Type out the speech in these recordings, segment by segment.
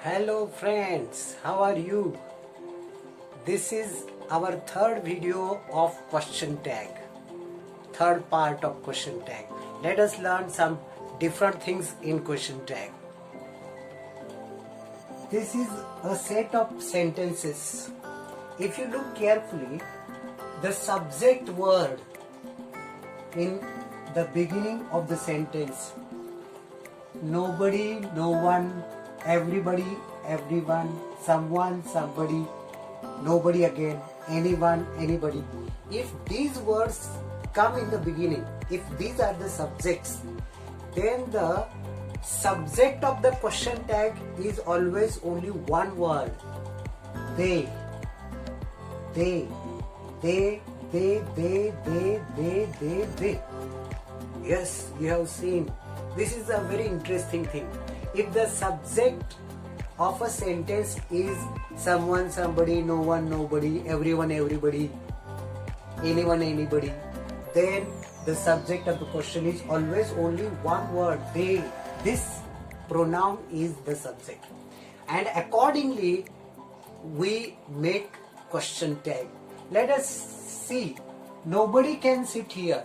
Hello friends, how are you? This is our third video of question tag, third part of question tag. Let us learn some different things in question tag. This is a set of sentences. If you look carefully, the subject word in the beginning of the sentence, nobody, no one, everybody, everyone, someone, somebody, nobody again, anyone, anybody. If these words come in the beginning, if these are the subjects, then the subject of the question tag is always only one word. They. Yes, you have seen. This is a very interesting thing. If the subject of a sentence is someone, somebody, no one, nobody, everyone, everybody, anyone, anybody, then the subject of the question is always only one word, they. This pronoun is the subject. And accordingly, we make question tag. Let us see. Nobody can sit here.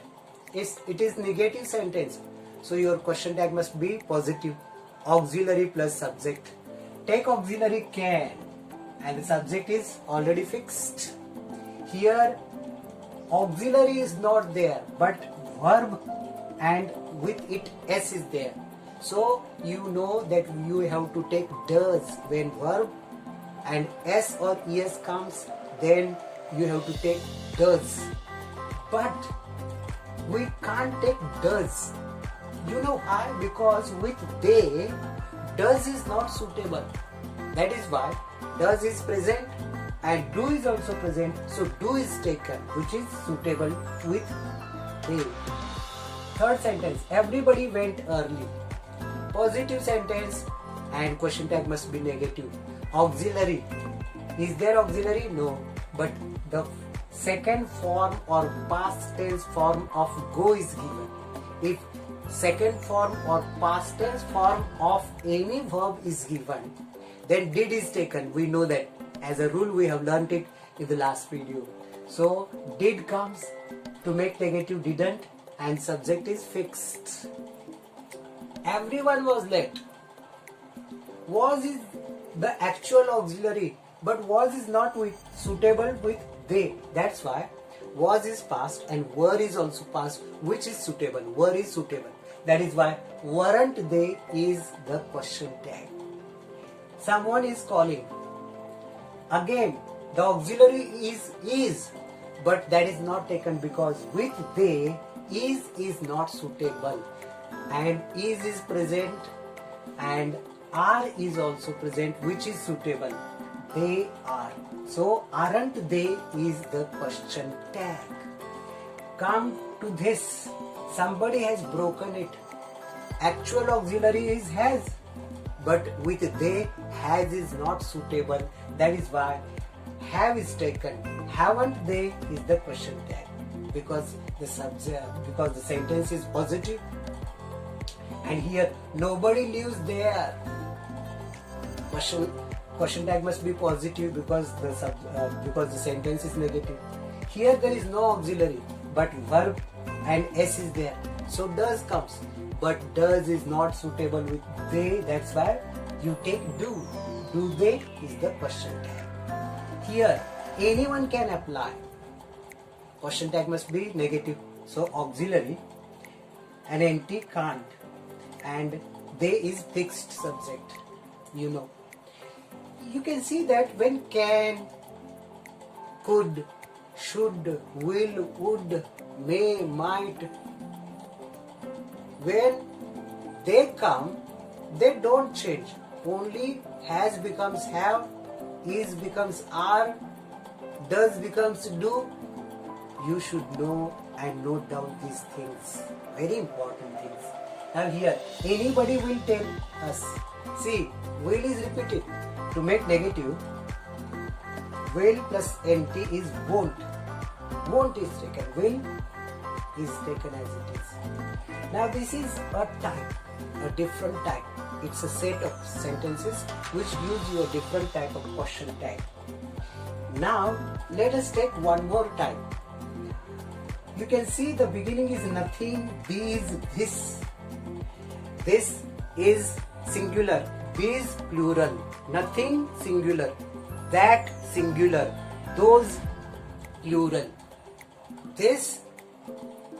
It is negative sentence. So your question tag must be positive. Auxiliary plus subject. Take auxiliary can, and the subject is already fixed. Here auxiliary is not there, but verb and with it s is there. So you know that you have to take does when verb and s or es comes, then you have to take does. But we can't take does. You know why? Because with they, does is not suitable. That is why does is present and do is also present. So do is taken, which is suitable with they. Third sentence, everybody went early. Positive sentence and question tag must be negative. Auxiliary. Is there auxiliary? No. But the second form or past tense form of go is given. If second form or past tense form of any verb is given, then did is taken. We know that. As a rule, we have learnt it in the last video. So did comes to make negative didn't, and subject is fixed. Everyone was late. Was is the actual auxiliary, but was is not suitable with they. That's why was is past and were is also past, which is suitable. Were is suitable. That is why weren't they is the question tag. Someone is calling. Again, the auxiliary is, but that is not taken because with they is not suitable, and is present and are is also present, which is suitable. They are. So aren't they is the question tag. Come to this. Somebody has broken it. Actual auxiliary is has, but with they, has is not suitable. That is why have is taken. Haven't they is the question tag, because the sentence is positive. And here nobody lives there. Question tag must be positive because the sentence is negative. Here there is no auxiliary, but verb and s is there. So does comes, but does is not suitable with they. That's why you take do. Do they is the question tag. Here anyone can apply. Question tag must be negative. So auxiliary, an NT can't, and they is fixed subject. You know. You can see that when can, could, should, will, would, may, might, when they come, they don't change. Only has becomes have, is becomes are, does becomes do. You should know and note down these things. Very important things. Now here, anybody will tell us. See, will is repeated. To make negative, will plus nt is won't. Won't is taken. Will is taken as it is. Now this is a type, a different type. It's a set of sentences which gives you a different type of question tag. Now let us take one more time. You can see the beginning is nothing, these, this. This is singular, these plural, nothing singular, that singular, those plural. This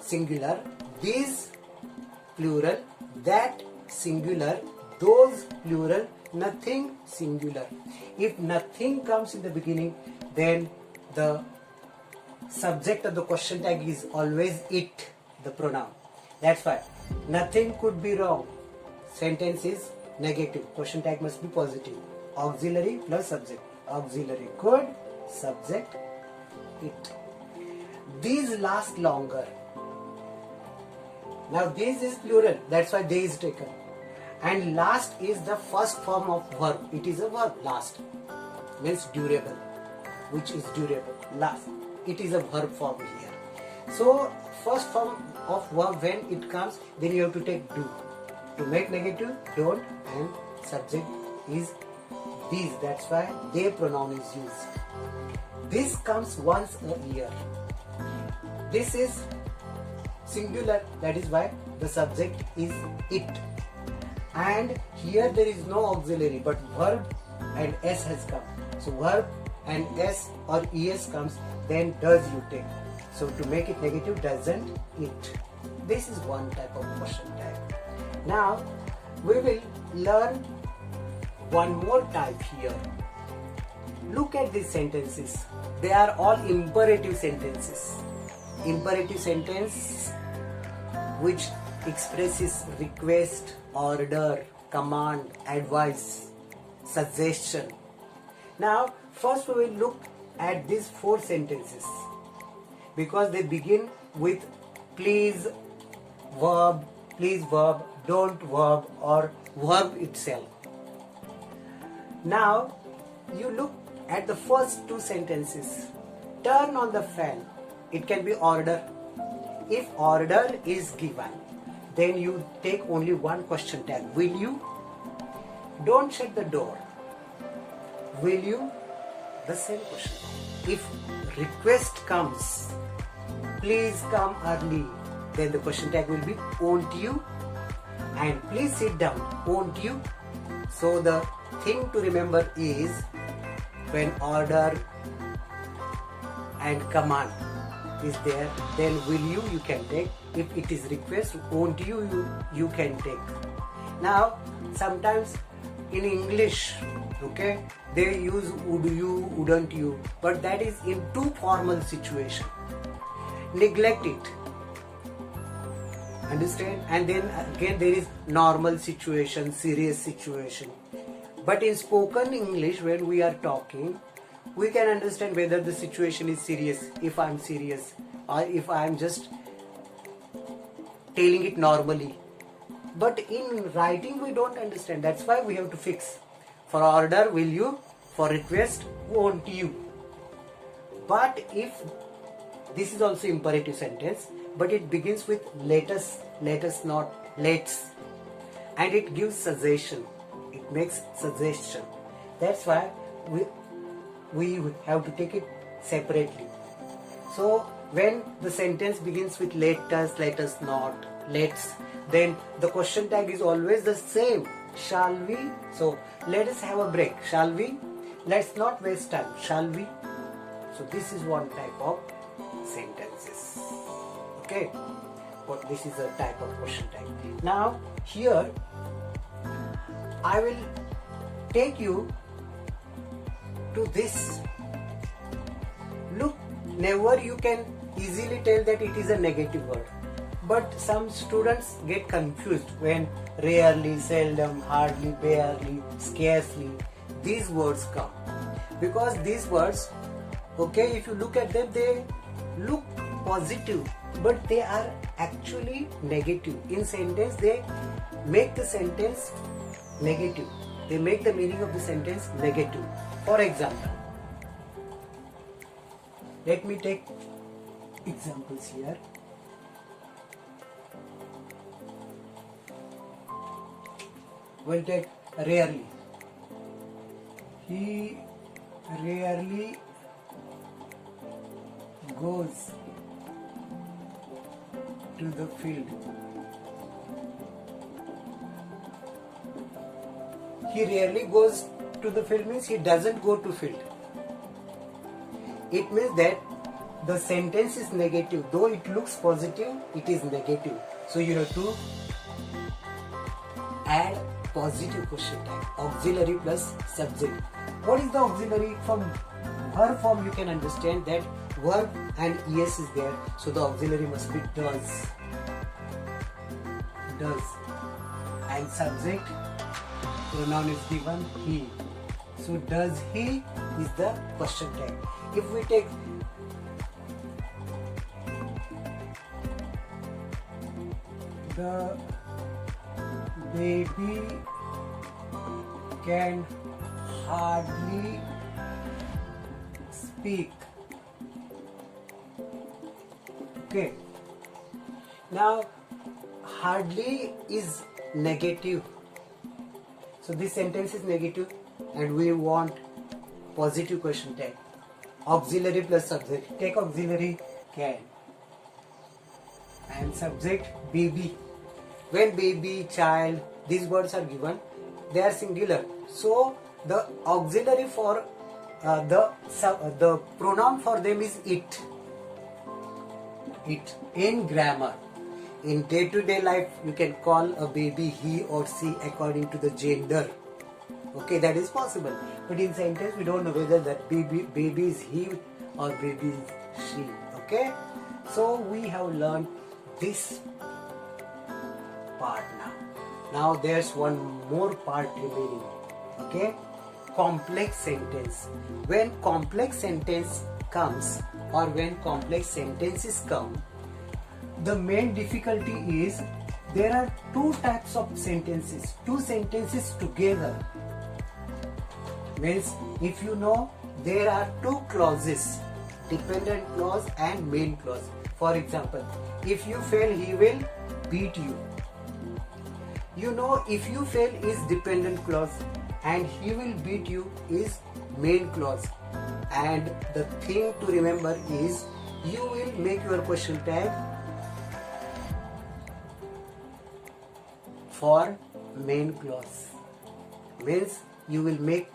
singular, these plural, that singular, those plural, nothing singular. If nothing comes in the beginning, then the subject of the question tag is always it, the pronoun. That's why nothing could be wrong. Sentence is negative. Question tag must be positive. Auxiliary plus subject. Auxiliary could, subject it. These last longer. Now this is plural. That's why they is taken. And last is the first form of verb. It is a verb. Last means durable, which is durable. Last. It is a verb form here. So first form of verb, when it comes, then you have to take do. To make negative, don't, and subject is these. That's why they pronoun is used. This comes once a year. This is singular. That is why the subject is it. And here there is no auxiliary, but verb and s has come. So verb and s or es comes, then does you take. So to make it negative, doesn't it. This is one type of question tag. Now we will learn one more type here. Look at these sentences. They are all imperative sentences. Imperative sentence which expresses request, order, command, advice, suggestion. Now first we will look at these four sentences because they begin with please verb, don't verb, or verb itself. Now you look at the first two sentences. Turn on the fan. It can be order. If order is given, then you take only one question tag. Will you? Don't shut the door. Will you? The same question. If request comes, please come early, then the question tag will be won't you? And please sit down, won't you? So the thing to remember is when order and command is there, then will you can take. If it is request, won't you can take. Now sometimes in English, okay, they use would you, wouldn't you, but that is in too formal situation. Neglect it. Understand? And then again there is normal situation, serious situation. But in spoken English, when we are talking, we can understand whether the situation is serious, if I am serious, or if I am just telling it normally. But in writing we don't understand. That's why we have to fix. For order, will you? For request, won't you? But if this is also imperative sentence, but it begins with let us not, let's, and it gives suggestion. It makes suggestion. That's why we have to take it separately. So when the sentence begins with let us not, let's, then the question tag is always the same. Shall we? So let us have a break. Shall we? Let's not waste time. Shall we? So this is one type of sentences. Okay. But this is a type of question tag. Now here I will take you to this. Look, never you can easily tell that it is a negative word. But some students get confused when rarely, seldom, hardly, barely, scarcely these words come. Because these words, okay, if you look at them, they look positive, but they are actually negative. In sentence, they make the sentence negative. They make the meaning of the sentence negative. For example, let me take examples here. We'll take rarely. He rarely goes to the field. He rarely goes to the field means he doesn't go to field. It means that the sentence is negative. Though it looks positive, it is negative. So you have to add positive question tag. Auxiliary plus subject. What is the auxiliary? From verb form you can understand that verb and es is there. So the auxiliary must be does. Does. And subject pronoun is given he. So does he is the question tag. If we take the baby can hardly speak. Okay. Now hardly is negative. So this sentence is negative and we want positive question tag. Auxiliary plus subject. Take auxiliary can. And subject baby. When baby, child, these words are given, they are singular. So the auxiliary for the pronoun for them is it. It. In grammar. In day-to-day life, you can call a baby he or she according to the gender. Okay, that is possible. But in sentence, we don't know whether that baby is he or baby is she. Okay. So we have learned this part now. Now there's one more part remaining. Okay. Complex sentence. When complex sentence comes or when complex sentences come, the main difficulty is there are two types of sentences. Two sentences together. Means if you know there are two clauses, dependent clause and main clause. For example, if you fail, he will beat you. You know, if you fail is dependent clause and he will beat you is main clause. And the thing to remember is you will make your question tag for main clause. Means you will make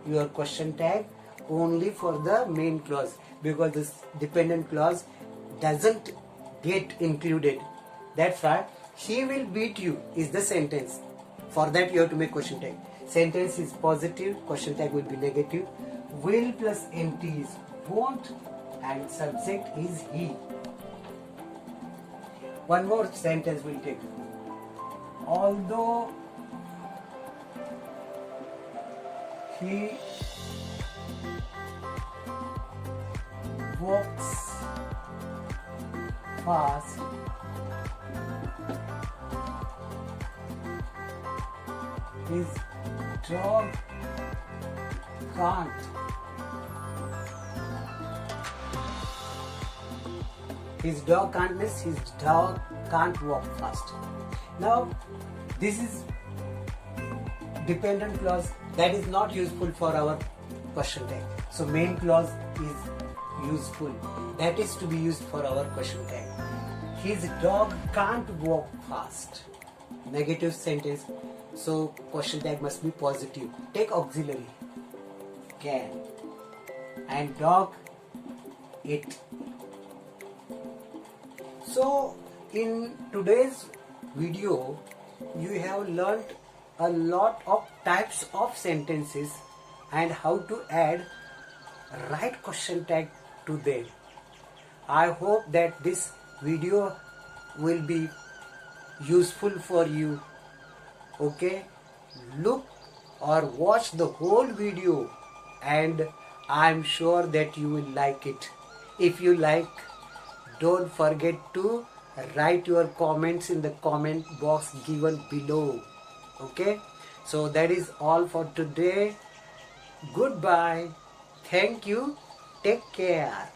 your question tag only for the main clause because this dependent clause doesn't get included. That's why he will beat you is the sentence. For that you have to make question tag. Sentence is positive, question tag will be negative. Will plus nt is won't and subject is he. One more sentence we'll take. Although he walks fast, his dog can't. His dog can't miss, his dog can't walk fast. Now, this is dependent clause that is not useful for our question tag. So, main clause is useful. That is to be used for our question tag. His dog can't walk fast. Negative sentence. So, question tag must be positive. Take auxiliary. Can. And dog, it. So, in today's video, you have learnt a lot of types of sentences and how to add right question tag to them. I hope that this video will be useful for you. Okay, look or watch the whole video and I'm sure that you will like it. If you like, don't forget to write your comments in the comment box given below. Okay, so that is all for today. Goodbye. Thank you. Take care.